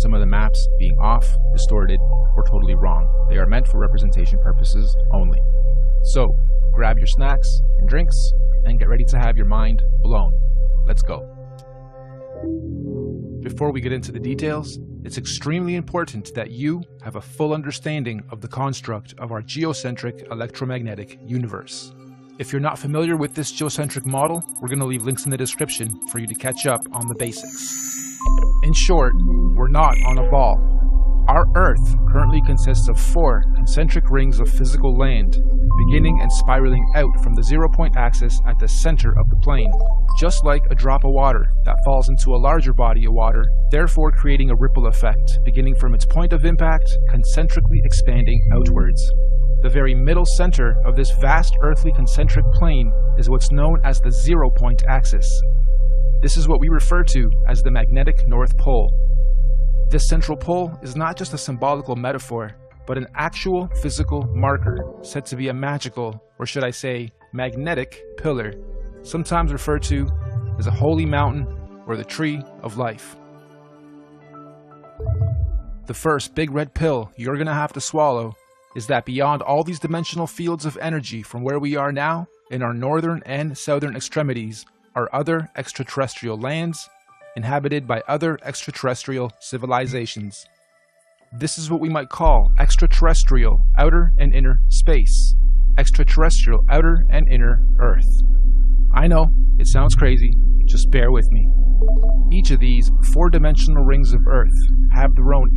some of the maps being off, distorted, or totally wrong. They are meant for representation purposes only. So, grab your snacks and drinks and get ready to have your mind blown. Let's go. Before we get into the details, it's extremely important that you have a full understanding of the construct of our geocentric electromagnetic universe. If you're not familiar with this geocentric model, we're going to leave links in the description for you to catch up on the basics. In short, we're not on a ball. Our Earth currently consists of 4 concentric rings of physical land, beginning and spiraling out from the 0-point axis at the center of the plane, just like a drop of water that falls into a larger body of water, therefore creating a ripple effect, beginning from its point of impact, concentrically expanding outwards. The very middle center of this vast earthly concentric plane is what's known as the 0-point axis. This is what we refer to as the magnetic North Pole. This central pole is not just a symbolical metaphor, but an actual physical marker said to be a magical, or should I say, magnetic pillar, sometimes referred to as a holy mountain or the tree of life. The first big red pill you're going to have to swallow is that beyond all these dimensional fields of energy from where we are now, in our northern and southern extremities, are other extraterrestrial lands inhabited by other extraterrestrial civilizations. This is what we might call extraterrestrial outer and inner space, extraterrestrial outer and inner Earth. I know, it sounds crazy, just bear with me. Each of these 4-dimensional rings of Earth have their own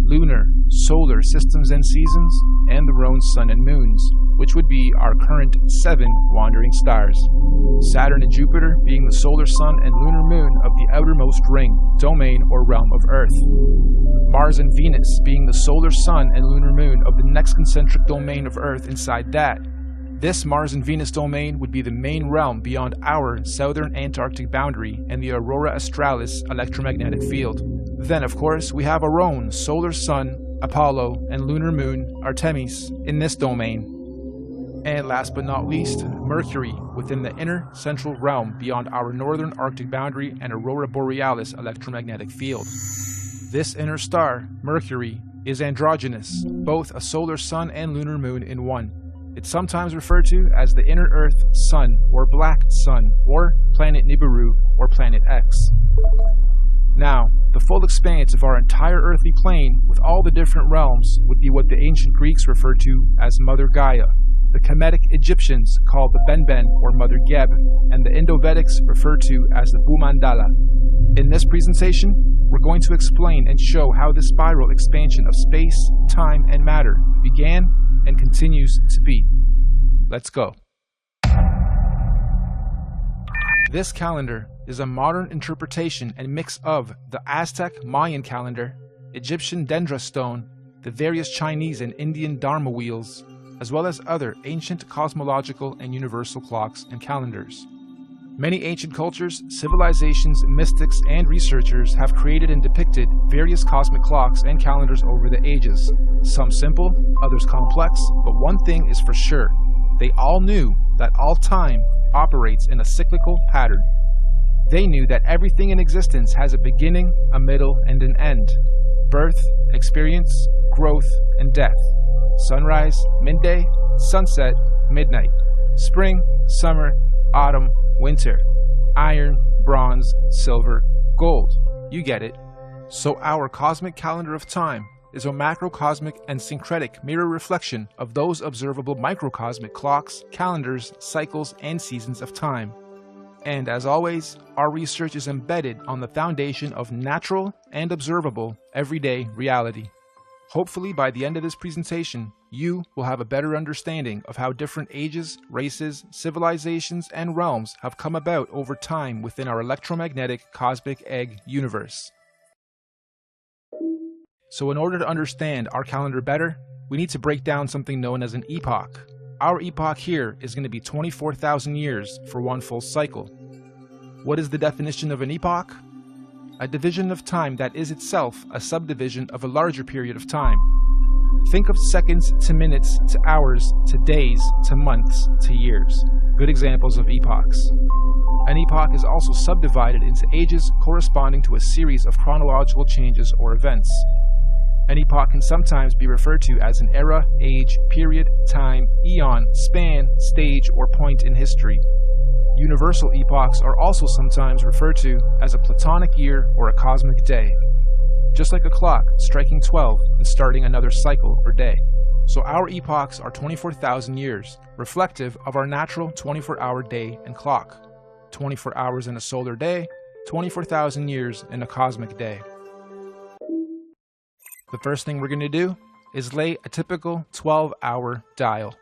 lunar, solar systems and seasons, and their own sun and moons, which would be our current 7 wandering stars. Saturn and Jupiter being the solar sun and lunar moon of the outermost ring, domain, or realm of Earth. Mars and Venus being the solar sun and lunar moon of the next concentric domain of Earth inside that. This Mars and Venus domain would be the main realm beyond our southern Antarctic boundary and the Aurora Australis electromagnetic field. Then, of course, we have our own solar sun, Apollo, and lunar moon, Artemis, in this domain. And last but not least, Mercury within the inner central realm beyond our northern Arctic boundary and Aurora Borealis electromagnetic field. This inner star, Mercury, is androgynous, both a solar sun and lunar moon in one. It's sometimes referred to as the inner Earth Sun or Black Sun or Planet Nibiru or Planet X. Now, the full expanse of our entire earthly plane with all the different realms would be what the ancient Greeks referred to as Mother Gaia, the Kemetic Egyptians called the Benben or Mother Geb, and the Indo-Vedics referred to as the Bhumandala. In this presentation, we're going to explain and show how the spiral expansion of space, time, and matter began and continues to be. Let's go. This calendar is a modern interpretation and mix of the Aztec Mayan calendar, Egyptian dendra stone, the various Chinese and Indian dharma wheels, as well as other ancient cosmological and universal clocks and calendars. Many ancient cultures, civilizations, mystics, and researchers have created and depicted various cosmic clocks and calendars over the ages. Some simple, others complex, but one thing is for sure. They all knew that all time operates in a cyclical pattern. They knew that everything in existence has a beginning, a middle, and an end. Birth, experience, growth, and death. Sunrise, midday, sunset, midnight. Spring, summer, autumn, winter. Iron, bronze, silver, gold. You get it. So our cosmic calendar of time is a macrocosmic and syncretic mirror reflection of those observable microcosmic clocks, calendars, cycles, and seasons of time. And as always, our research is embedded on the foundation of natural and observable everyday reality. Hopefully by the end of this presentation, you will have a better understanding of how different ages, races, civilizations, and realms have come about over time within our electromagnetic cosmic egg universe. So in order to understand our calendar better, we need to break down something known as an epoch. Our epoch here is going to be 24,000 years for one full cycle. What is the definition of an epoch? A division of time that is itself a subdivision of a larger period of time. Think of seconds to minutes to hours to days to months to years. Good examples of epochs. An epoch is also subdivided into ages corresponding to a series of chronological changes or events. An epoch can sometimes be referred to as an era, age, period, time, eon, span, stage, or point in history. Universal epochs are also sometimes referred to as a platonic year or a cosmic day, just like a clock striking 12 and starting another cycle or day. So our epochs are 24,000 years, reflective of our natural 24-hour day and clock. 24 hours in a solar day, 24,000 years in a cosmic day. The first thing we're going to do is lay a typical 12-hour dial.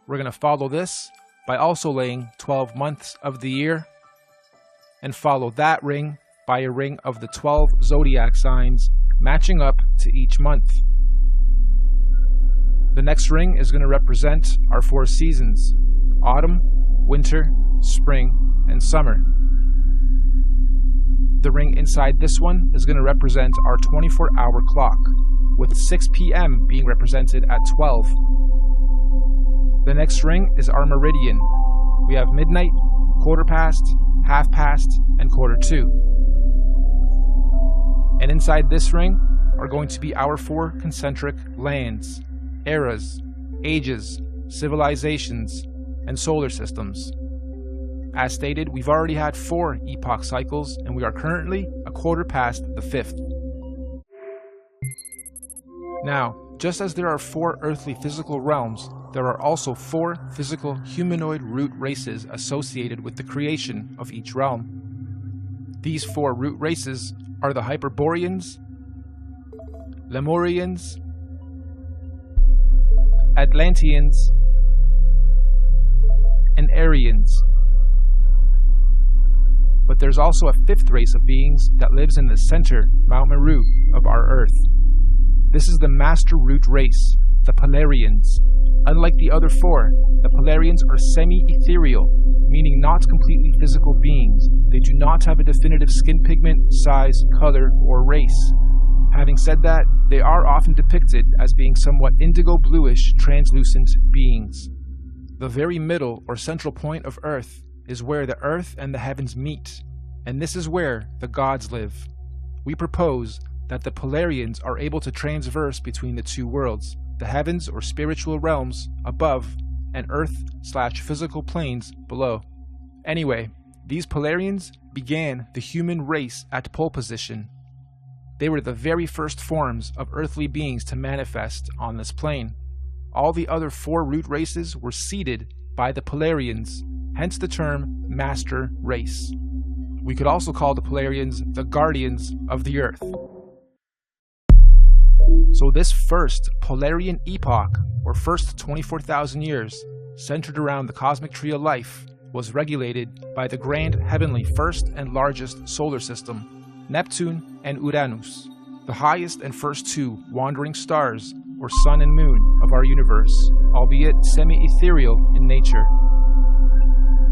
We're going to follow this by also laying 12 months of the year, and follow that ring by a ring of the 12 zodiac signs matching up to each month. The next ring is going to represent our 4 seasons: autumn, winter, spring, and summer. The ring inside this one is going to represent our 24-hour clock, with 6 p.m. being represented at 12. The next ring is our meridian. We have midnight, quarter past, half past, and quarter to. And inside this ring are going to be our 4 concentric lands, eras, ages, civilizations, and solar systems. As stated, we've already had 4 epoch cycles, and we are currently a quarter past the 5th. Now, just as there are 4 earthly physical realms, there are also 4 physical humanoid root races associated with the creation of each realm. These 4 root races are the Hyperboreans, Lemurians, Atlanteans, and Aryans. But there's also a 5th race of beings that lives in the center, Mount Meru, of our Earth. This is the Master Root race, the Polarians. Unlike the other 4, the Polarians are semi-ethereal, meaning not completely physical beings. They do not have a definitive skin pigment, size, color, or race. Having said that, they are often depicted as being somewhat indigo-bluish, translucent beings. The very middle or central point of Earth is where the earth and the heavens meet, and this is where the gods live. We propose that the Polarians are able to transverse between the 2 worlds, the heavens or spiritual realms above and earth/physical planes below. Anyway, these Polarians began the human race at pole position. They were the very first forms of earthly beings to manifest on this plane. All the other 4 root races were seeded by the Polarians, hence the term Master Race. We could also call the Polarians the guardians of the Earth. So this first Polarian epoch, or first 24,000 years, centered around the cosmic tree of life, was regulated by the grand heavenly first and largest solar system, Neptune and Uranus, the highest and first 2 wandering stars, or sun and moon, of our universe, albeit semi-ethereal in nature.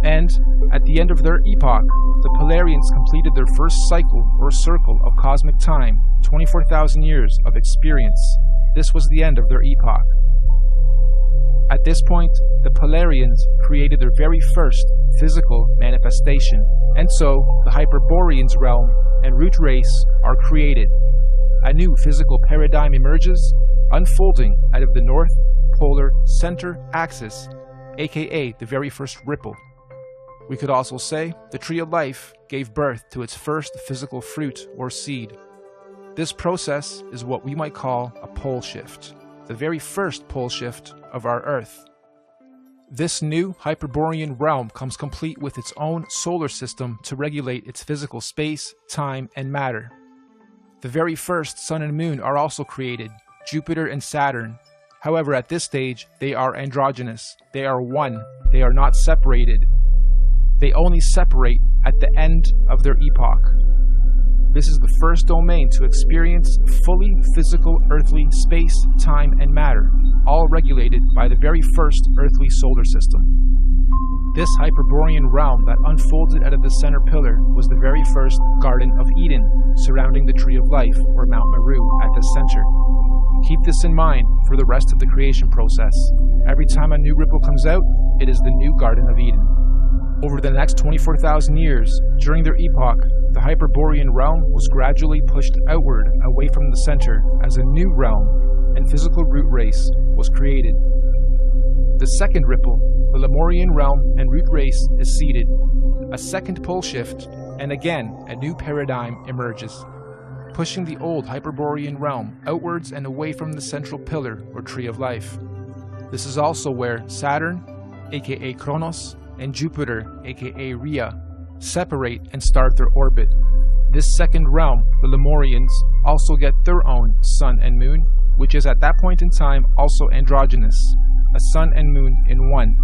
And, at the end of their epoch, the Polarians completed their first cycle or circle of cosmic time, 24,000 years of experience. This was the end of their epoch. At this point, the Polarians created their very first physical manifestation, and so the Hyperboreans realm and root race are created. A new physical paradigm emerges, unfolding out of the North Polar Center Axis, aka the very first ripple. We could also say the Tree of Life gave birth to its first physical fruit or seed. This process is what we might call a pole shift, the very first pole shift of our Earth. This new Hyperborean realm comes complete with its own solar system to regulate its physical space, time, and matter. The very first Sun and Moon are also created, Jupiter and Saturn. However, at this stage, they are androgynous. They are one. They are not separated. They only separate at the end of their epoch. This is the first domain to experience fully physical earthly space, time, and matter, all regulated by the very first earthly solar system. This Hyperborean realm that unfolded out of the center pillar was the very first Garden of Eden, surrounding the Tree of Life, or Mount Meru, at the center. Keep this in mind for the rest of the creation process. Every time a new ripple comes out, it is the new Garden of Eden. Over the next 24,000 years, during their epoch, the Hyperborean realm was gradually pushed outward away from the center as a new realm and physical root race was created. The second ripple, the Lemurian realm and root race, is seeded. A second pole shift, and again a new paradigm emerges, pushing the old Hyperborean realm outwards and away from the central pillar or tree of life. This is also where Saturn, aka Kronos, and Jupiter, aka Rhea, separate and start their orbit. This second realm, the Lemurians, also get their own sun and moon, which is at that point in time also androgynous, a sun and moon in one,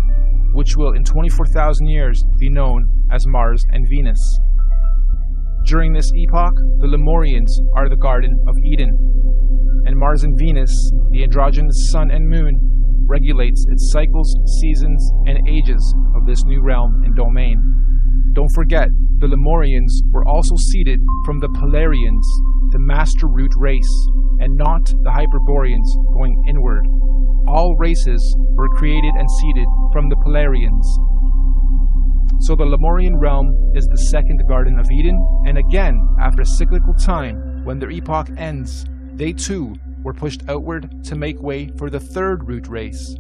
which will in 24,000 years be known as Mars and Venus. During this epoch, the Lemurians are the Garden of Eden, and Mars and Venus, the androgynous sun and moon, regulates its cycles, seasons, and ages of this new realm and domain. Don't forget, the Lemurians were also seeded from the Polarians, the master root race, and not the Hyperboreans going inward. All races were created and seeded from the Polarians. So the Lemurian realm is the second Garden of Eden, and again, after a cyclical time, when their epoch ends, they too were pushed outward to make way for the third root race.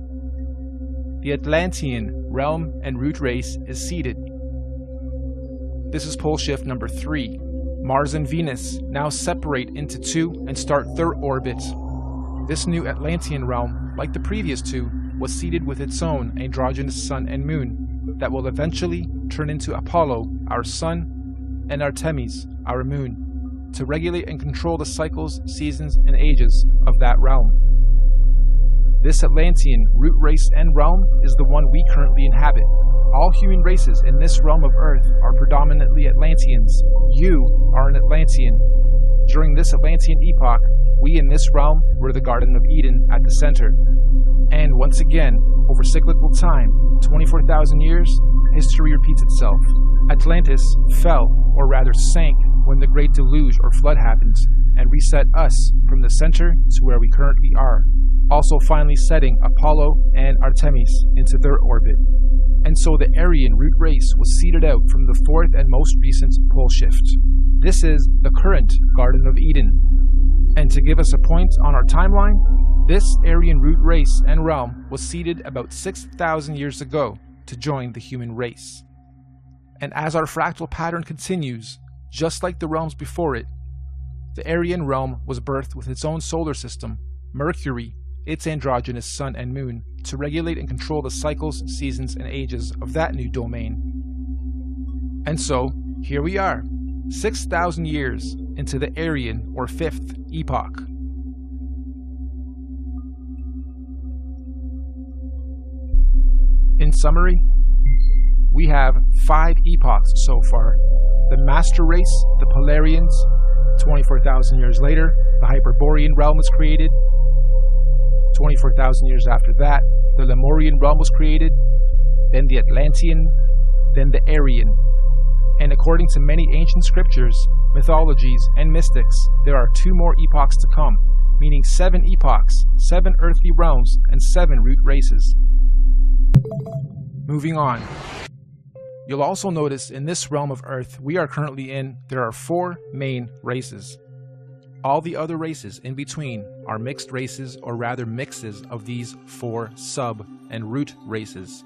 The Atlantean realm and root race is seeded. This is pole shift number 3. Mars and Venus now separate into two and start their orbit. This new Atlantean realm, like the previous two, was seeded with its own androgynous sun and moon that will eventually turn into Apollo, our sun, and Artemis, our moon, to regulate and control the cycles, seasons, and ages of that realm. This Atlantean root race and realm is the one we currently inhabit. All human races in this realm of Earth are predominantly Atlanteans. You are an Atlantean. During this Atlantean epoch, we in this realm were the Garden of Eden at the center. And once again, over cyclical time, 24,000 years, history repeats itself. Atlantis fell, or rather sank, when the Great Deluge or Flood happened, and reset us from the center to where we currently are, also finally setting Apollo and Artemis into their orbit. And so the Aryan root race was seeded out from the fourth and most recent pole shift. This is the current Garden of Eden. And to give us a point on our timeline, this Aryan root race and realm was seeded about 6,000 years ago to join the human race. And as our fractal pattern continues, just like the realms before it, the Aryan realm was birthed with its own solar system, Mercury, its androgynous sun and moon, to regulate and control the cycles, seasons, and ages of that new domain. And so, here we are, 6,000 years into the Aryan or fifth epoch. In summary, we have 5 epochs so far. The Master Race, the Polarians. 24,000 years later, the Hyperborean realm was created. 24,000 years after that, the Lemurian realm was created. Then the Atlantean, then the Aryan. And according to many ancient scriptures, mythologies, and mystics, there are 2 more epochs to come, meaning 7 epochs, 7 earthly realms, and 7 root races. Moving on. You'll also notice in this realm of Earth we are currently in, there are 4 main races. All the other races in between are mixed races, or rather mixes of these 4 sub and root races.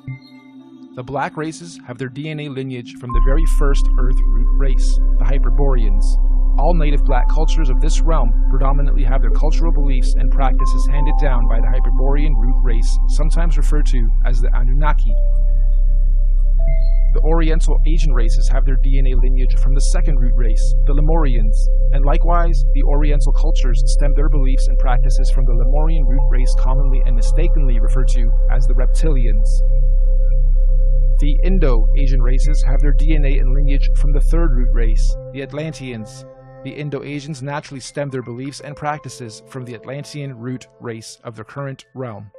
The black races have their DNA lineage from the very first Earth root race, the Hyperboreans. All native black cultures of this realm predominantly have their cultural beliefs and practices handed down by the Hyperborean root race, sometimes referred to as the Anunnaki. The Oriental Asian races have their DNA lineage from the second root race, the Lemurians, and likewise, the Oriental cultures stem their beliefs and practices from the Lemurian root race, commonly and mistakenly referred to as the Reptilians. The Indo-Asian races have their DNA and lineage from the third root race, the Atlanteans. The Indo-Asians naturally stem their beliefs and practices from the Atlantean root race of their current realm.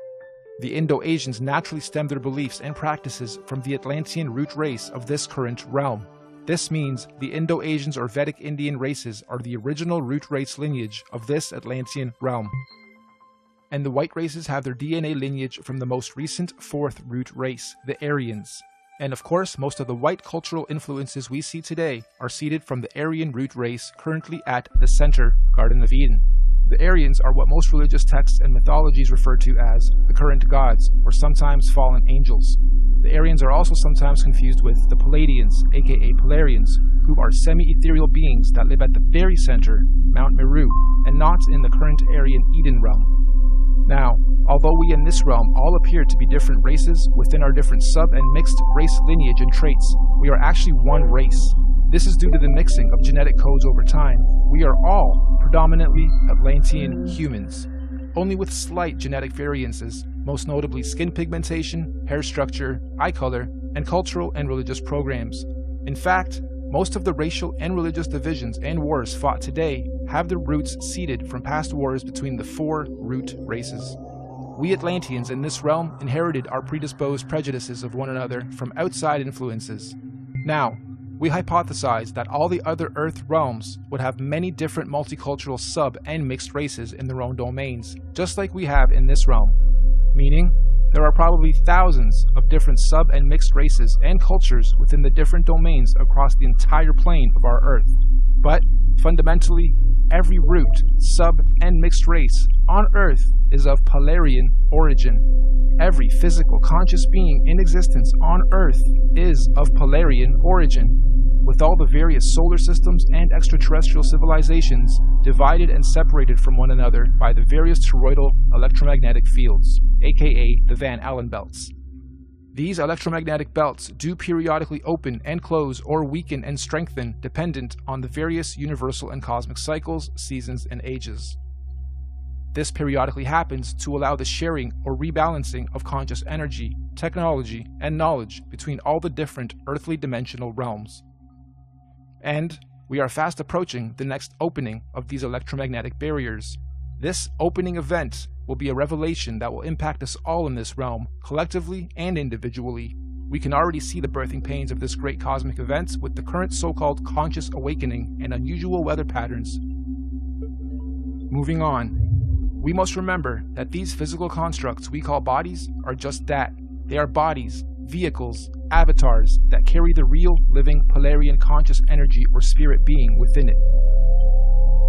The Indo-Asians naturally stem their beliefs and practices from the Atlantean root race of this current realm. This means the Indo-Asians or Vedic Indian races are the original root race lineage of this Atlantean realm. And the white races have their DNA lineage from the most recent fourth root race, the Aryans. And of course, most of the white cultural influences we see today are seeded from the Aryan root race currently at the center, Garden of Eden. The Aryans are what most religious texts and mythologies refer to as the current gods, or sometimes fallen angels. The Aryans are also sometimes confused with the Palladians, aka Polarians, who are semi-ethereal beings that live at the very center, Mount Meru, and not in the current Aryan Eden realm. Now, although we in this realm all appear to be different races within our different sub- and mixed race lineage and traits, we are actually one race. This is due to the mixing of genetic codes over time. We are all predominantly Atlantean humans, only with slight genetic variances, most notably skin pigmentation, hair structure, eye color, and cultural and religious programs. In fact, most of the racial and religious divisions and wars fought today have their roots seeded from past wars between the four root races. We Atlanteans in this realm inherited our predisposed prejudices of one another from outside influences. Now, we hypothesize that all the other Earth realms would have many different multicultural sub- and mixed races in their own domains, just like we have in this realm. Meaning, there are probably thousands of different sub- and mixed races and cultures within the different domains across the entire plane of our Earth. But, fundamentally, every root, sub- and mixed race on Earth is of Polarian origin. Every physical conscious being in existence on Earth is of Polarian origin, with all the various solar systems and extraterrestrial civilizations divided and separated from one another by the various toroidal electromagnetic fields, aka the Van Allen belts. These electromagnetic belts do periodically open and close or weaken and strengthen dependent on the various universal and cosmic cycles, seasons, and ages. This periodically happens to allow the sharing or rebalancing of conscious energy, technology, and knowledge between all the different earthly dimensional realms. And we are fast approaching the next opening of these electromagnetic barriers. This opening event will be a revelation that will impact us all in this realm, collectively and individually. We can already see the birthing pains of this great cosmic event with the current so-called conscious awakening and unusual weather patterns. Moving on. We must remember that these physical constructs we call bodies are just that. They are bodies, vehicles, avatars that carry the real, living, Polarian conscious energy or spirit being within it.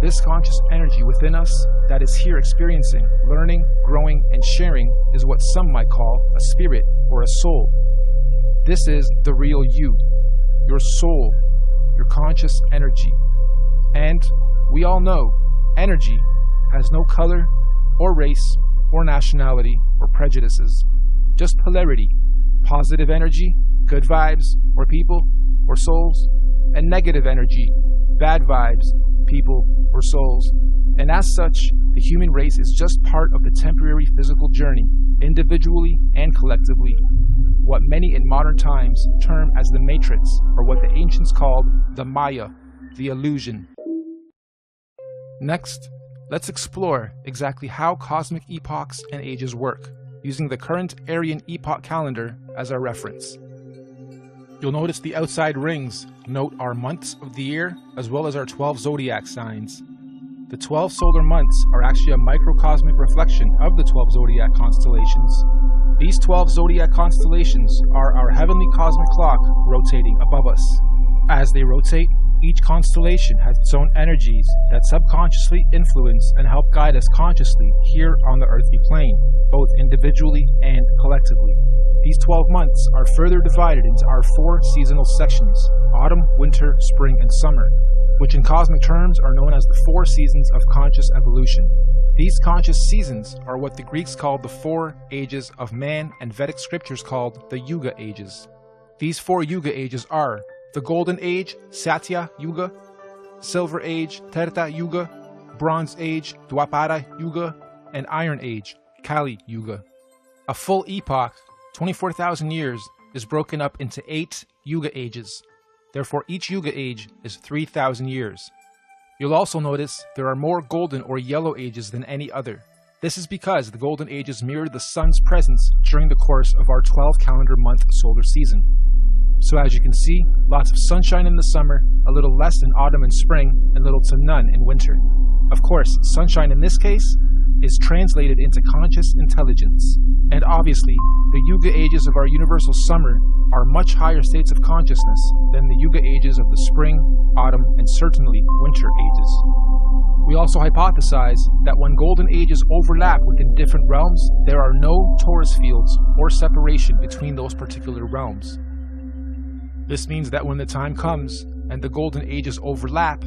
This conscious energy within us that is here experiencing, learning, growing, and sharing is what some might call a spirit or a soul. This is the real you, your soul, your conscious energy. And we all know energy has no color or race or nationality or prejudices, just polarity, positive energy, good vibes or people or souls, and negative energy, bad vibes, people or souls. And as such, the human race is just part of the temporary physical journey, individually and collectively, what many in modern times term as the matrix, or what the ancients called the Maya, the illusion. Next, let's explore exactly how cosmic epochs and ages work, using the current Aryan epoch calendar as our reference. You'll notice the outside rings note our months of the year, as well as our 12 zodiac signs. The 12 solar months are actually a microcosmic reflection of the 12 zodiac constellations. These 12 zodiac constellations are our heavenly cosmic clock rotating above us. As they rotate, each constellation has its own energies that subconsciously influence and help guide us consciously here on the earthly plane, both individually and collectively. These 12 months are further divided into our 4 seasonal sections: autumn, winter, spring, and summer, which in cosmic terms are known as the 4 seasons of conscious evolution. These conscious seasons are what the Greeks called the 4 ages of man and Vedic scriptures called the Yuga ages. These 4 Yuga ages are the Golden Age, Satya Yuga, Silver Age, Treta Yuga, Bronze Age, Dwapara Yuga, and Iron Age, Kali Yuga. A full epoch, 24,000 years, is broken up into 8 Yuga ages. Therefore, each Yuga age is 3,000 years. You'll also notice there are more golden or yellow ages than any other. This is because the golden ages mirror the sun's presence during the course of our 12 calendar month solar season. So as you can see, lots of sunshine in the summer, a little less in autumn and spring, and little to none in winter. Of course, sunshine in this case is translated into conscious intelligence. And obviously, the Yuga ages of our universal summer are much higher states of consciousness than the Yuga ages of the spring, autumn, and certainly winter ages. We also hypothesize that when golden ages overlap within different realms, there are no torus fields or separation between those particular realms. This means that when the time comes and the golden ages overlap,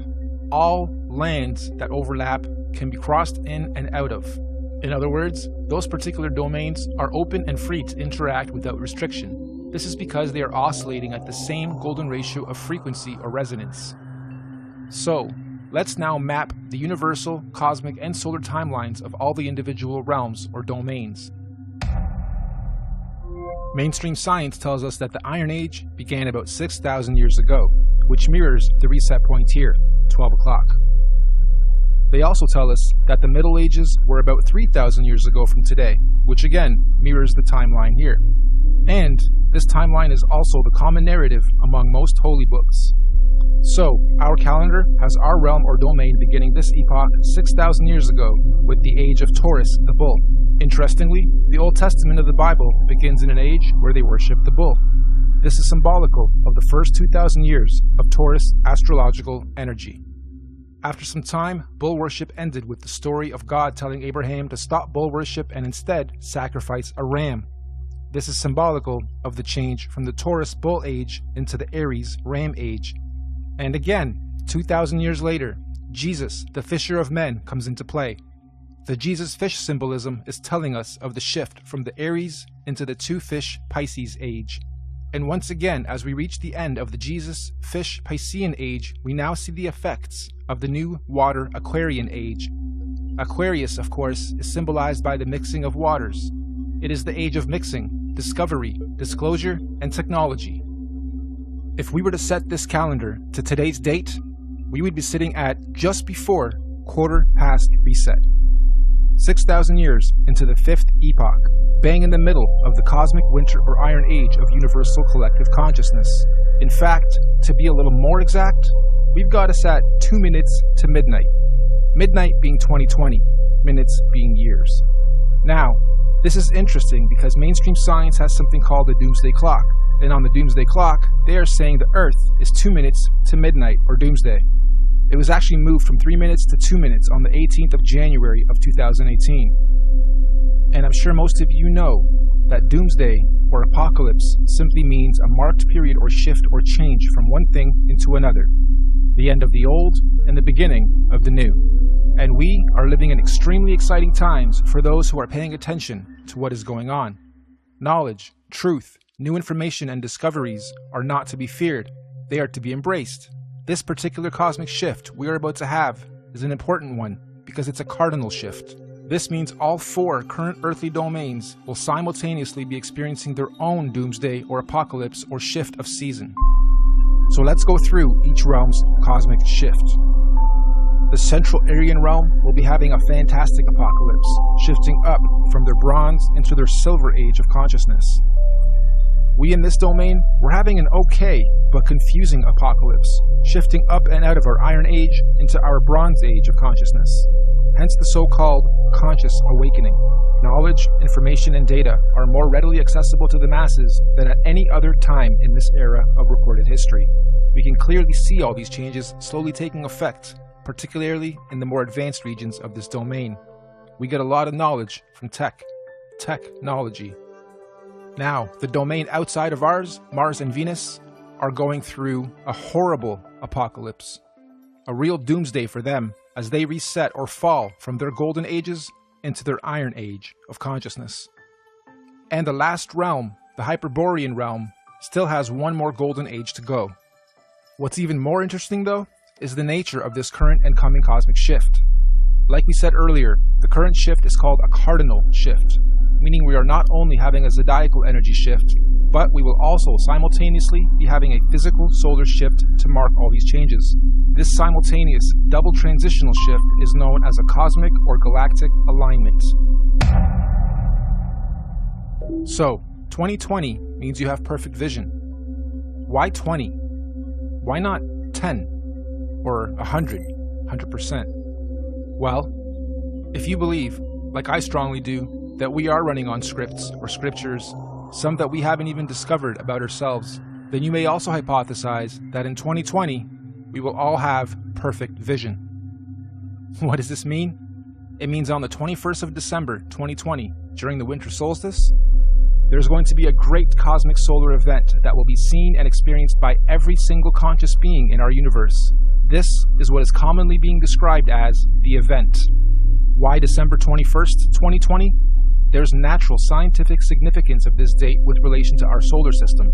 all lands that overlap can be crossed in and out of. In other words, those particular domains are open and free to interact without restriction. This is because they are oscillating at the same golden ratio of frequency or resonance. So, let's now map the universal, cosmic, and solar timelines of all the individual realms or domains. Mainstream science tells us that the Iron Age began about 6,000 years ago, which mirrors the reset point here, 12 o'clock. They also tell us that the Middle Ages were about 3,000 years ago from today, which again mirrors the timeline here. And this timeline is also the common narrative among most holy books. So, our calendar has our realm or domain beginning this epoch 6,000 years ago with the age of Taurus, the bull. Interestingly, the Old Testament of the Bible begins in an age where they worship the bull. This is symbolical of the first 2,000 years of Taurus astrological energy. After some time, bull worship ended with the story of God telling Abraham to stop bull worship and instead sacrifice a ram. This is symbolical of the change from the Taurus bull age into the Aries ram age. And again, 2,000 years later, Jesus, the fisher of men, comes into play. The Jesus fish symbolism is telling us of the shift from the Aries into the two fish Pisces age. And once again, as we reach the end of the Jesus fish Piscean age, we now see the effects of the new water Aquarian age. Aquarius, of course, is symbolized by the mixing of waters. It is the age of mixing, discovery, disclosure, and technology. If we were to set this calendar to today's date, we would be sitting at just before quarter past reset. 6,000 years into the fifth epoch, bang in the middle of the cosmic winter or iron age of universal collective consciousness. In fact, to be a little more exact, we've got us at 2 minutes to midnight. Midnight being 2020, minutes being years. Now, this is interesting because mainstream science has something called the doomsday clock. And on the doomsday clock, they are saying the Earth is 2 minutes to midnight or doomsday. It was actually moved from 3 minutes to 2 minutes on the 18th of January of 2018. And I'm sure most of you know that doomsday or apocalypse simply means a marked period or shift or change from one thing into another. The end of the old and the beginning of the new. And we are living in extremely exciting times for those who are paying attention to what is going on. Knowledge, truth, new information and discoveries are not to be feared. They are to be embraced. This particular cosmic shift we are about to have is an important one because it's a cardinal shift. This means all 4 current earthly domains will simultaneously be experiencing their own doomsday or apocalypse or shift of season. So let's go through each realm's cosmic shift. The Central Aryan realm will be having a fantastic apocalypse, shifting up from their bronze into their silver age of consciousness. We in this domain, we're having an okay but confusing apocalypse, shifting up and out of our Iron Age into our Bronze Age of consciousness, hence the so-called conscious awakening. Knowledge, information, and data are more readily accessible to the masses than at any other time in this era of recorded history. We can clearly see all these changes slowly taking effect, particularly in the more advanced regions of this domain. We get a lot of knowledge from technology. Now, the domain outside of ours, Mars and Venus, are going through a horrible apocalypse. A real doomsday for them as they reset or fall from their golden ages into their iron age of consciousness. And the last realm, the Hyperborean realm, still has one more golden age to go. What's even more interesting though, is the nature of this current and coming cosmic shift. Like we said earlier, the current shift is called a cardinal shift, meaning we are not only having a zodiacal energy shift, but we will also simultaneously be having a physical solar shift to mark all these changes. This simultaneous double transitional shift is known as a cosmic or galactic alignment. So, 2020 means you have perfect vision. Why 20? Why not 10? Or 100%? Well, if you believe like I strongly do, that we are running on scripts or scriptures, some that we haven't even discovered about ourselves, then you may also hypothesize that in 2020, we will all have perfect vision. What does this mean? It means on the 21st of December, 2020, during the winter solstice, there's going to be a great cosmic solar event that will be seen and experienced by every single conscious being in our universe. This is what is commonly being described as the event. Why December 21st, 2020? There's natural scientific significance of this date with relation to our solar system.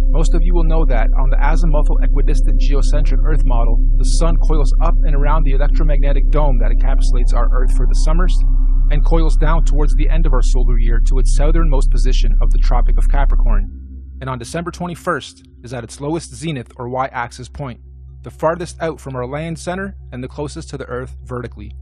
Most of you will know that on the azimuthal equidistant geocentric Earth model, the Sun coils up and around the electromagnetic dome that encapsulates our Earth for the summers, and coils down towards the end of our solar year to its southernmost position of the Tropic of Capricorn. And on December 21st is at its lowest zenith or y-axis point, the farthest out from our land center and the closest to the Earth vertically.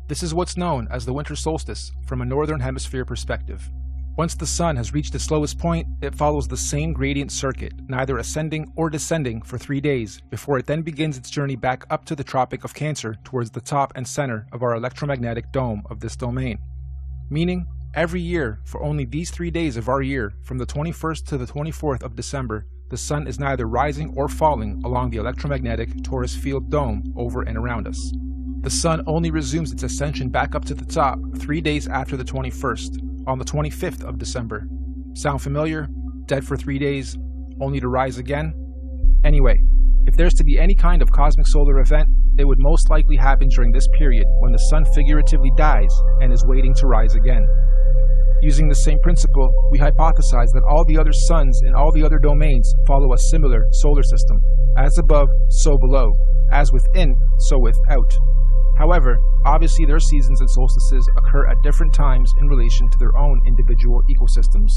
This is what's known as the winter solstice from a northern hemisphere perspective. Once the sun has reached its lowest point, it follows the same gradient circuit, neither ascending or descending for 3 days, before it then begins its journey back up to the Tropic of Cancer towards the top and center of our electromagnetic dome of this domain. Meaning, every year, for only these 3 days of our year, from the 21st to the 24th of December, the sun is neither rising or falling along the electromagnetic torus field dome over and around us. The sun only resumes its ascension back up to the top 3 days after the 21st, on the 25th of December. Sound familiar? Dead for 3 days, only to rise again? Anyway, if there's to be any kind of cosmic solar event, it would most likely happen during this period when the sun figuratively dies and is waiting to rise again. Using the same principle, we hypothesize that all the other suns in all the other domains follow a similar solar system, as above, so below, as within, so without. However, obviously their seasons and solstices occur at different times in relation to their own individual ecosystems.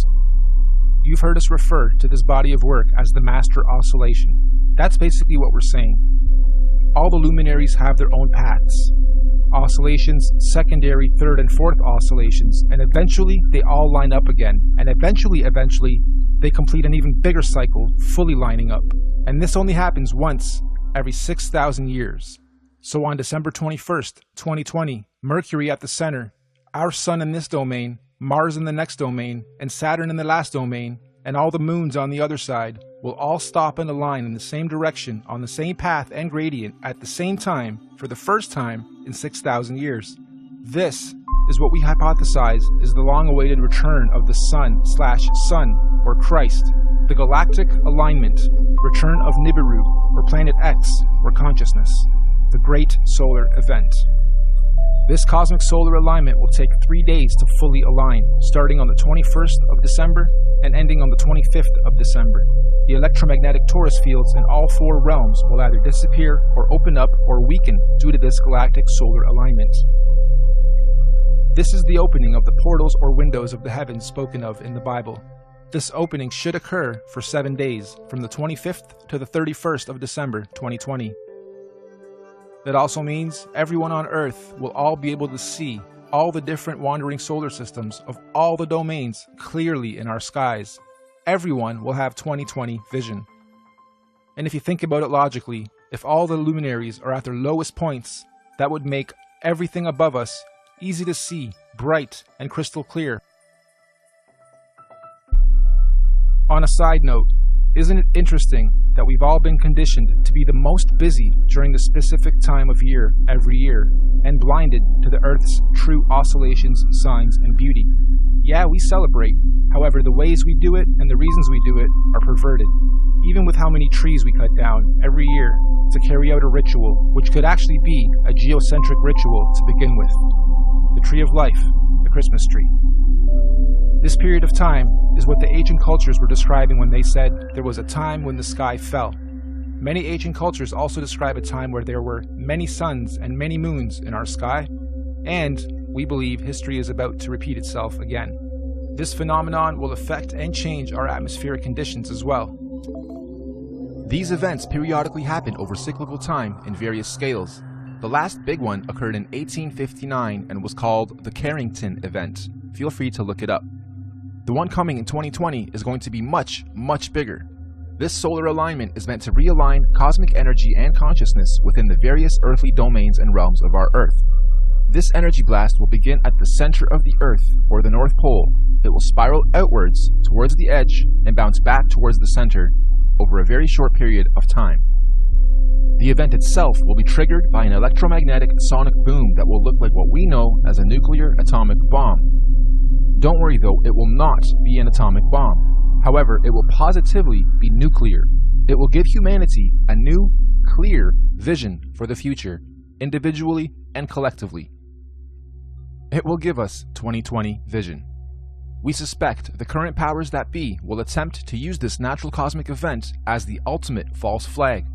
You've heard us refer to this body of work as the master oscillation. That's basically what we're saying. All the luminaries have their own paths. Oscillations, secondary, third, and fourth oscillations, and eventually they all line up again, and eventually, they complete an even bigger cycle, fully lining up. And this only happens once every 6,000 years. So on December 21st, 2020, Mercury at the center, our Sun in this domain, Mars in the next domain, and Saturn in the last domain, and all the moons on the other side, will all stop and align in the same direction on the same path and gradient at the same time for the first time in 6,000 years. This is what we hypothesize is the long-awaited return of the Sun/Sun, or Christ, the galactic alignment, return of Nibiru, or Planet X, or consciousness, the great solar event. This cosmic solar alignment will take 3 days to fully align, starting on the 21st of December and ending on the 25th of December. The electromagnetic torus fields in all 4 realms will either disappear or open up or weaken due to this galactic solar alignment. This is the opening of the portals or windows of the heavens spoken of in the Bible. This opening should occur for 7 days, from the 25th to the 31st of December 2020. That also means everyone on Earth will all be able to see all the different wandering solar systems of all the domains clearly in our skies. Everyone will have 20/20 vision. And if you think about it logically, if all the luminaries are at their lowest points, that would make everything above us easy to see, bright, and crystal clear. On a side note, isn't it interesting that we've all been conditioned to be the most busy during the specific time of year every year, and blinded to the Earth's true oscillations, signs, and beauty? Yeah, we celebrate. However, the ways we do it and the reasons we do it are perverted. Even with how many trees we cut down every year to carry out a ritual, which could actually be a geocentric ritual to begin with. The tree of life, the Christmas tree. This period of time is what the ancient cultures were describing when they said there was a time when the sky fell. Many ancient cultures also describe a time where there were many suns and many moons in our sky, and we believe history is about to repeat itself again. This phenomenon will affect and change our atmospheric conditions as well. These events periodically happen over cyclical time in various scales. The last big one occurred in 1859 and was called the Carrington event. Feel free to look it up. The one coming in 2020 is going to be much, much bigger. This solar alignment is meant to realign cosmic energy and consciousness within the various earthly domains and realms of our Earth. This energy blast will begin at the center of the Earth, or the North Pole. It will spiral outwards towards the edge and bounce back towards the center over a very short period of time. The event itself will be triggered by an electromagnetic sonic boom that will look like what we know as a nuclear atomic bomb. Don't worry though, it will not be an atomic bomb. However, it will positively be nuclear. It will give humanity a new, clear vision for the future, individually and collectively. It will give us 2020 vision. We suspect the current powers that be will attempt to use this natural cosmic event as the ultimate false flag.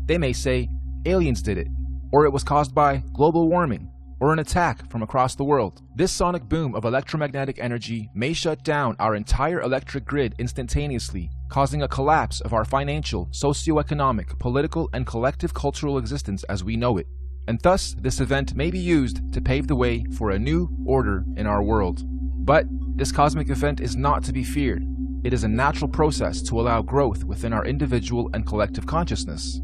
They may say aliens did it, or it was caused by global warming, or an attack from across the world. This sonic boom of electromagnetic energy may shut down our entire electric grid instantaneously, causing a collapse of our financial, socio-economic, political, and collective cultural existence as we know it. And thus, this event may be used to pave the way for a new order in our world. But this cosmic event is not to be feared. It is a natural process to allow growth within our individual and collective consciousness.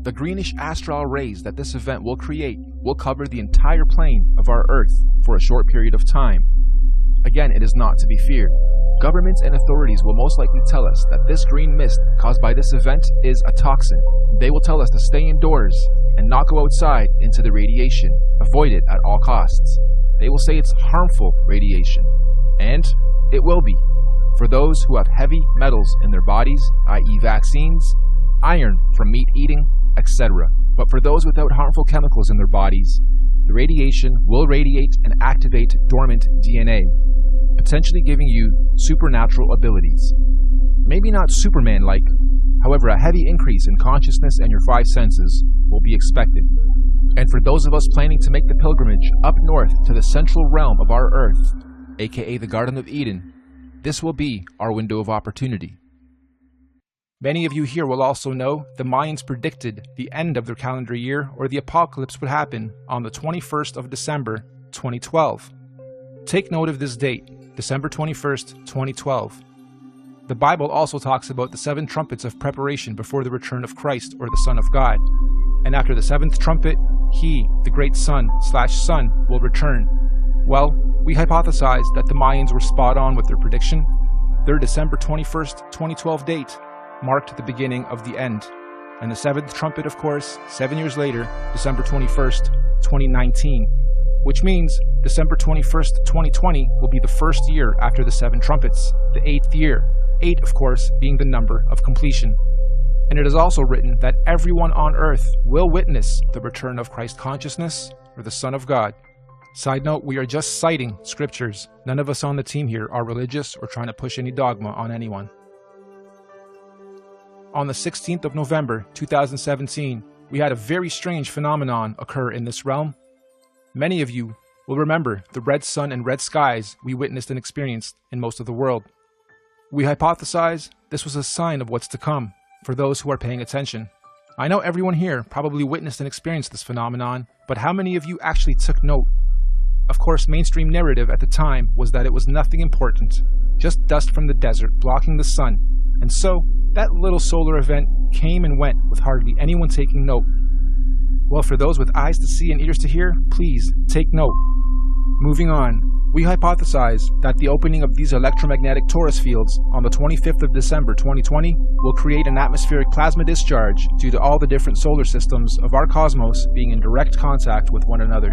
The greenish astral rays that this event will create will cover the entire plane of our Earth for a short period of time. Again, it is not to be feared. Governments and authorities will most likely tell us that this green mist caused by this event is a toxin. They will tell us to stay indoors and not go outside into the radiation. Avoid it at all costs. They will say it's harmful radiation. And it will be. For those who have heavy metals in their bodies, i.e. vaccines, iron from meat eating, etc. But for those without harmful chemicals in their bodies, the radiation will radiate and activate dormant DNA, potentially giving you supernatural abilities. Maybe not Superman-like, however a heavy increase in consciousness and your 5 senses will be expected. And for those of us planning to make the pilgrimage up north to the central realm of our Earth, aka the Garden of Eden, this will be our window of opportunity. Many of you here will also know the Mayans predicted the end of their calendar year, or the apocalypse, would happen on the 21st of December, 2012. Take note of this date, December 21st, 2012. The Bible also talks about the 7 trumpets of preparation before the return of Christ, or the Son of God. And after the 7th trumpet, He, the great Son, will return. Well, we hypothesized that the Mayans were spot on with their prediction. Their December 21st, 2012 date marked the beginning of the end. And the 7th trumpet, of course, 7 years later, December 21st, 2019, which means December 21st, 2020 will be the first year after the 7 trumpets, the 8th year, 8 of course being the number of completion. And it is also written that everyone on earth will witness the return of Christ consciousness, or the Son of God. Side note, we are just citing scriptures. None of us on the team here are religious or trying to push any dogma on anyone. On the 16th of November, 2017, we had a very strange phenomenon occur in this realm. Many of you will remember the red sun and red skies we witnessed and experienced in most of the world. We hypothesize this was a sign of what's to come for those who are paying attention. I know everyone here probably witnessed and experienced this phenomenon, but how many of you actually took note? Of course, mainstream narrative at the time was that it was nothing important, just dust from the desert blocking the sun, and so that little solar event came and went with hardly anyone taking note. Well, for those with eyes to see and ears to hear, please take note. Moving on, we hypothesize that the opening of these electromagnetic torus fields on the 25th of December 2020 will create an atmospheric plasma discharge due to all the different solar systems of our cosmos being in direct contact with one another.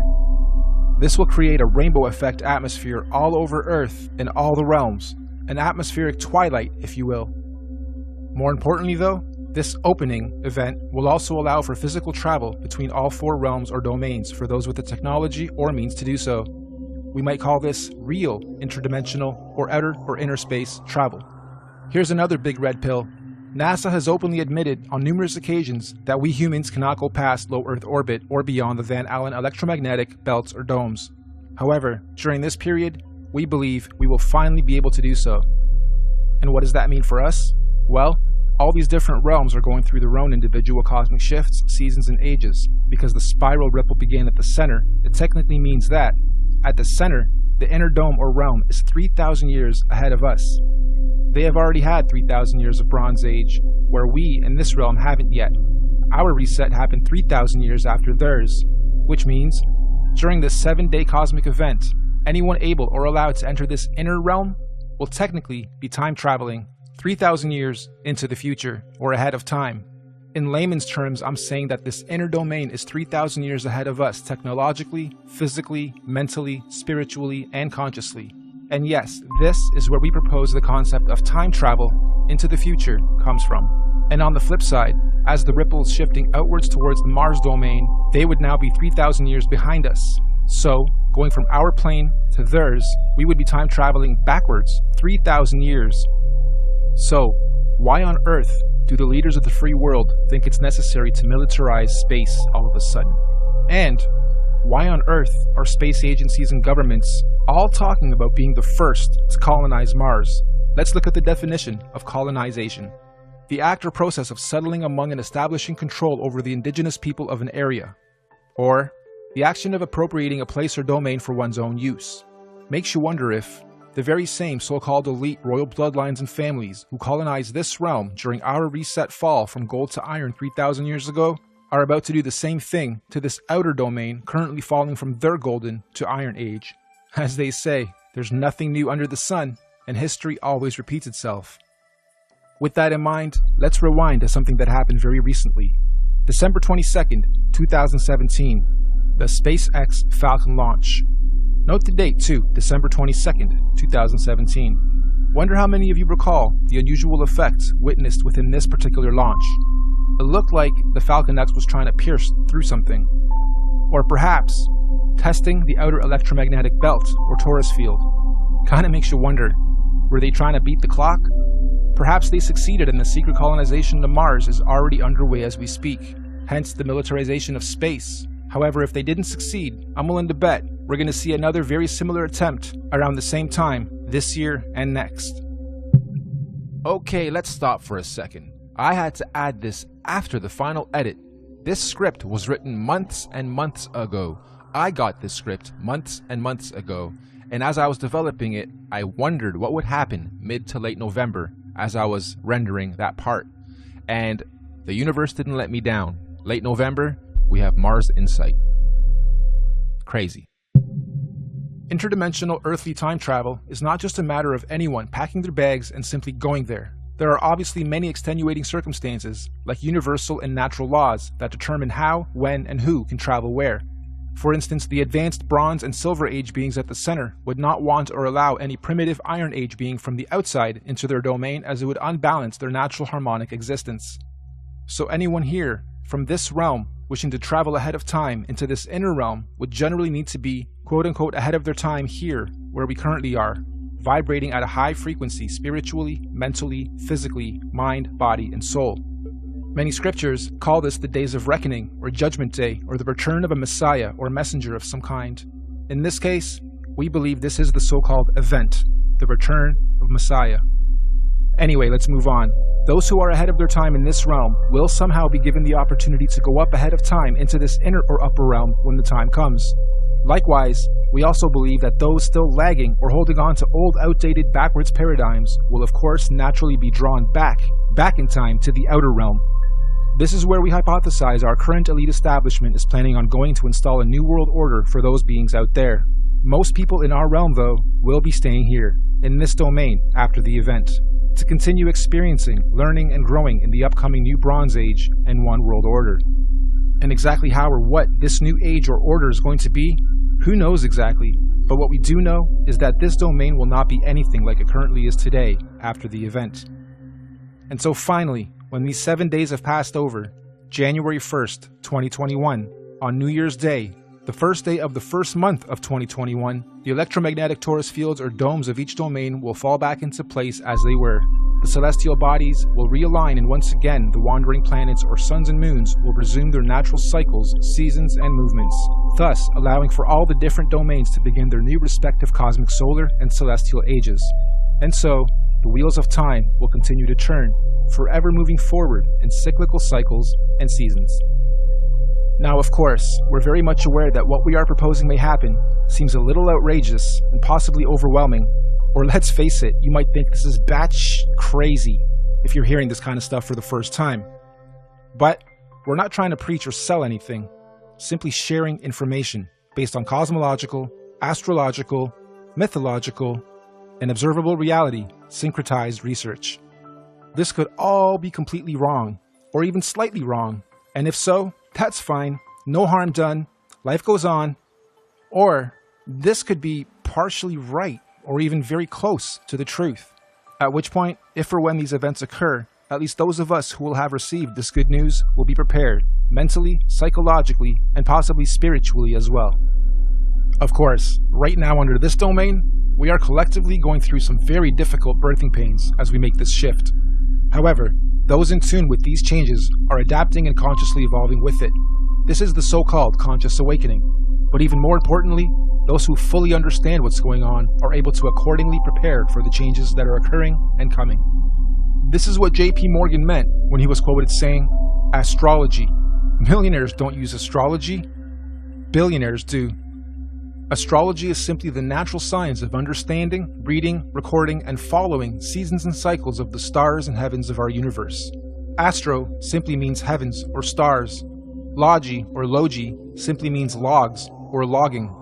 This will create a rainbow effect atmosphere all over Earth in all the realms, an atmospheric twilight, if you will. More importantly though, this opening event will also allow for physical travel between all 4 realms or domains for those with the technology or means to do so. We might call this real interdimensional or outer or inner space travel. Here's another big red pill. NASA has openly admitted on numerous occasions that we humans cannot go past low Earth orbit or beyond the Van Allen electromagnetic belts or domes. However, during this period, we believe we will finally be able to do so. And what does that mean for us? Well, all these different realms are going through their own individual cosmic shifts, seasons, and ages. Because the spiral ripple began at the center, it technically means that, at the center, the inner dome or realm is 3,000 years ahead of us. They have already had 3,000 years of Bronze Age, where we in this realm haven't yet. Our reset happened 3,000 years after theirs, which means During this 7-day cosmic event, anyone able or allowed to enter this inner realm will technically be time traveling 3,000 years into the future or ahead of time. In layman's terms, I'm saying that this inner domain is 3,000 years ahead of us technologically, physically, mentally, spiritually, and consciously. And yes, this is where we propose the concept of time travel into the future comes from. And on the flip side, as the ripples shifting outwards towards the Mars domain, they would now be 3,000 years behind us. So, going from our plane to theirs, we would be time traveling backwards 3,000 years. So, why on earth do the leaders of the free world think it's necessary to militarize space all of a sudden? And why on earth are space agencies and governments all talking about being the first to colonize Mars? Let's look at the definition of colonization. The act or process of settling among and establishing control over the indigenous people of an area. Or, the action of appropriating a place or domain for one's own use. Makes you wonder if the very same so-called elite royal bloodlines and families who colonized this realm during our reset fall from gold to iron 3,000 years ago are about to do the same thing to this outer domain currently falling from their golden to iron age. As they say, there's nothing new under the sun, and history always repeats itself. With that in mind, let's rewind to something that happened very recently. December 22nd, 2017, the SpaceX Falcon launch. Note the date too, December 22nd, 2017. Wonder how many of you recall the unusual effects witnessed within this particular launch. It looked like the Falcon X was trying to pierce through something. Or perhaps, testing the outer electromagnetic belt or torus field. Kinda makes you wonder, were they trying to beat the clock? Perhaps they succeeded and the secret colonization of Mars is already underway as we speak, hence the militarization of space. However, if they didn't succeed, I'm willing to bet we're going to see another very similar attempt around the same time this year and next. Okay, let's stop for a second. I had to add this after the final edit. This script was written months and months ago. I got this script months and months ago, and as I was developing it, I wondered what would happen mid to late November as I was rendering that part. And the universe didn't let me down. Late November, we have Mars Insight. Crazy. Interdimensional earthly time travel is not just a matter of anyone packing their bags and simply going there. There are obviously many extenuating circumstances, like universal and natural laws, that determine how, when, and who can travel where. For instance, the advanced Bronze and Silver Age beings at the center would not want or allow any primitive Iron Age being from the outside into their domain, as it would unbalance their natural harmonic existence. So anyone here, from this realm, wishing to travel ahead of time into this inner realm would generally need to be, quote-unquote, ahead of their time here, where we currently are, vibrating at a high frequency spiritually, mentally, physically, mind, body, and soul. Many scriptures call this the days of reckoning, or judgment day, or the return of a messiah or messenger of some kind. In this case, we believe this is the so-called event, the return of Messiah. Anyway, let's move on. Those who are ahead of their time in this realm will somehow be given the opportunity to go up ahead of time into this inner or upper realm when the time comes. Likewise, we also believe that those still lagging or holding on to old, outdated, backwards paradigms will of course naturally be drawn back in time to the outer realm. This is where we hypothesize our current elite establishment is planning on going to install a new world order for those beings out there. Most people in our realm, though, will be staying here, in this domain, after the event, to continue experiencing, learning, and growing in the upcoming new Bronze Age and One World Order. And exactly how or what this new age or order is going to be, who knows exactly, but what we do know is that this domain will not be anything like it currently is today after the event. And so finally, when these 7 days have passed over, January 1st, 2021, on New Year's Day, the first day of the first month of 2021, the electromagnetic torus fields or domes of each domain will fall back into place as they were. The celestial bodies will realign, and once again the wandering planets or suns and moons will resume their natural cycles, seasons, and movements, thus allowing for all the different domains to begin their new respective cosmic solar and celestial ages. And so, the wheels of time will continue to turn, forever moving forward in cyclical cycles and seasons. Now, of course, we're very much aware that what we are proposing may happen seems a little outrageous and possibly overwhelming, or let's face it, you might think this is batsh crazy if you're hearing this kind of stuff for the first time. But we're not trying to preach or sell anything, simply sharing information, based on cosmological, astrological, mythological, and observable reality syncretized research. This could all be completely wrong, or even slightly wrong, and if so, that's fine, no harm done, life goes on. Or this could be partially right, or even very close to the truth. At which point, if or when these events occur, at least those of us who will have received this good news will be prepared, mentally, psychologically, and possibly spiritually as well. Of course, right now under this domain, we are collectively going through some very difficult birthing pains as we make this shift. However, those in tune with these changes are adapting and consciously evolving with it. This is the so-called conscious awakening. But even more importantly, those who fully understand what's going on are able to accordingly prepare for the changes that are occurring and coming. This is what J.P. Morgan meant when he was quoted saying, "Astrology. Millionaires don't use astrology. Billionaires do." Astrology is simply the natural science of understanding, reading, recording, and following seasons and cycles of the stars and heavens of our universe. Astro simply means heavens or stars. Logi or logi simply means logs or logging.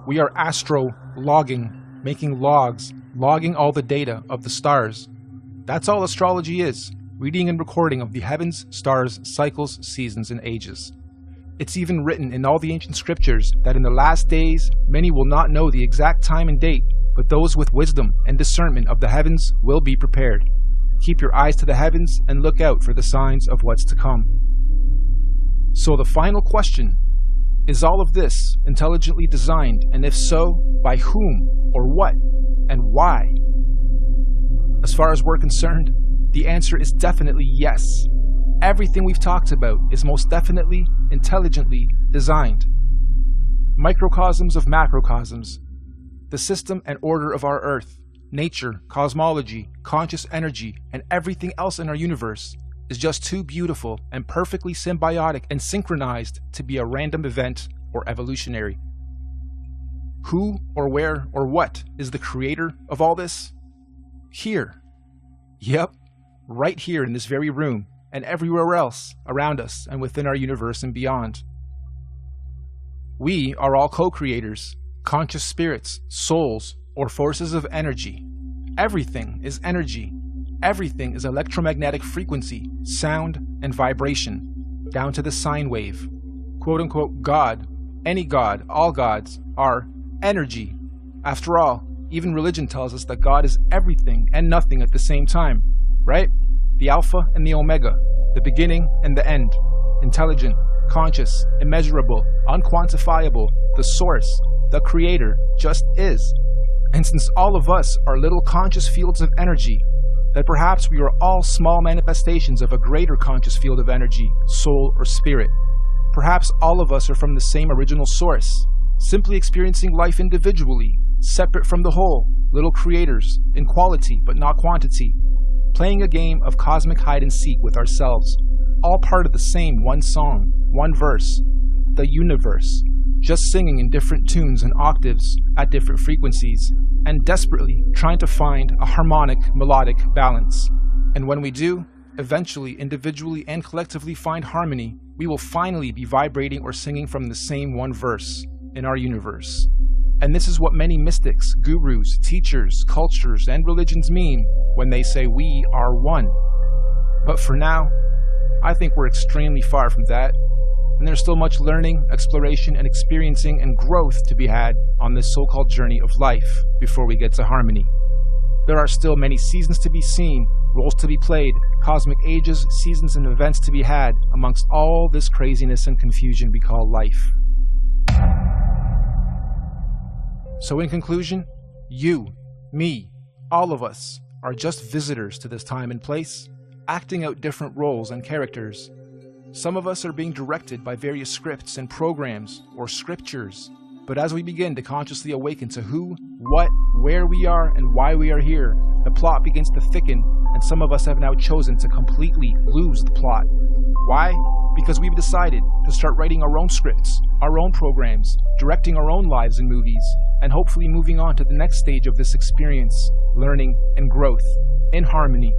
We are astro-logging, making logs, logging all the data of the stars. That's all astrology is, reading and recording of the heavens, stars, cycles, seasons, and ages. It's even written in all the ancient scriptures that in the last days many will not know the exact time and date, but those with wisdom and discernment of the heavens will be prepared. Keep your eyes to the heavens and look out for the signs of what's to come. So the final question, is all of this intelligently designed, and if so, by whom, or what, and why? As far as we're concerned, the answer is definitely yes. Everything we've talked about is most definitely intelligently designed. Microcosms of macrocosms, the system and order of our Earth, nature, cosmology, conscious energy, and everything else in our universe is just too beautiful and perfectly symbiotic and synchronized to be a random event or evolutionary. Who or where or what is the creator of all this? Here. Yep, right here in this very room and everywhere else around us and within our universe and beyond. We are all co-creators, conscious spirits, souls, or forces of energy. Everything is energy. Everything is electromagnetic frequency, sound, and vibration, down to the sine wave. Quote-unquote God, any God, all gods, are energy. After all, even religion tells us that God is everything and nothing at the same time, right? The Alpha and the Omega, the beginning and the end, intelligent, conscious, immeasurable, unquantifiable, the source, the creator, just is. And since all of us are little conscious fields of energy, that perhaps we are all small manifestations of a greater conscious field of energy, soul, or spirit. Perhaps all of us are from the same original source, simply experiencing life individually, separate from the whole, little creators, in quality but not quantity, playing a game of cosmic hide-and-seek with ourselves, all part of the same one song, one verse, the universe, just singing in different tunes and octaves at different frequencies, and desperately trying to find a harmonic, melodic balance. And when we do, eventually, individually and collectively find harmony, we will finally be vibrating or singing from the same one verse in our universe. And this is what many mystics, gurus, teachers, cultures, and religions mean when they say we are one. But for now, I think we're extremely far from that, and there's still much learning, exploration, and experiencing and growth to be had on this so-called journey of life before we get to harmony. There are still many seasons to be seen, roles to be played, cosmic ages, seasons, and events to be had amongst all this craziness and confusion we call life. So in conclusion, you, me, all of us are just visitors to this time and place, acting out different roles and characters. Some of us are being directed by various scripts and programs or scriptures, but as we begin to consciously awaken to who, what, where we are, and why we are here, the plot begins to thicken, and some of us have now chosen to completely lose the plot. Why? Because we've decided to start writing our own scripts, our own programs, directing our own lives and movies, and hopefully moving on to the next stage of this experience, learning and growth, in harmony.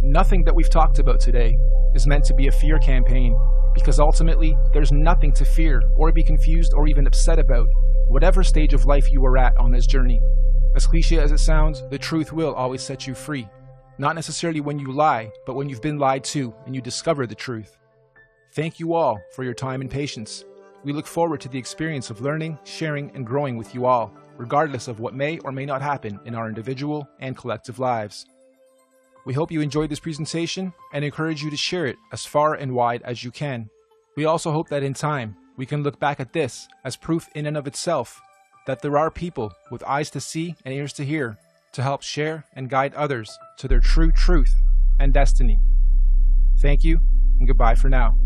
Nothing that we've talked about today is meant to be a fear campaign Because ultimately, there's nothing to fear or be confused or even upset about, whatever stage of life you are at on this journey. As cliche as it sounds, the truth will always set you free. Not necessarily when you lie, but when you've been lied to and you discover the truth. Thank you all for your time and patience. We look forward to the experience of learning, sharing, and growing with you all, regardless of what may or may not happen in our individual and collective lives. We hope you enjoyed this presentation and encourage you to share it as far and wide as you can. We also hope that in time, we can look back at this as proof in and of itself that there are people with eyes to see and ears to hear to help share and guide others to their true truth and destiny. Thank you, and goodbye for now.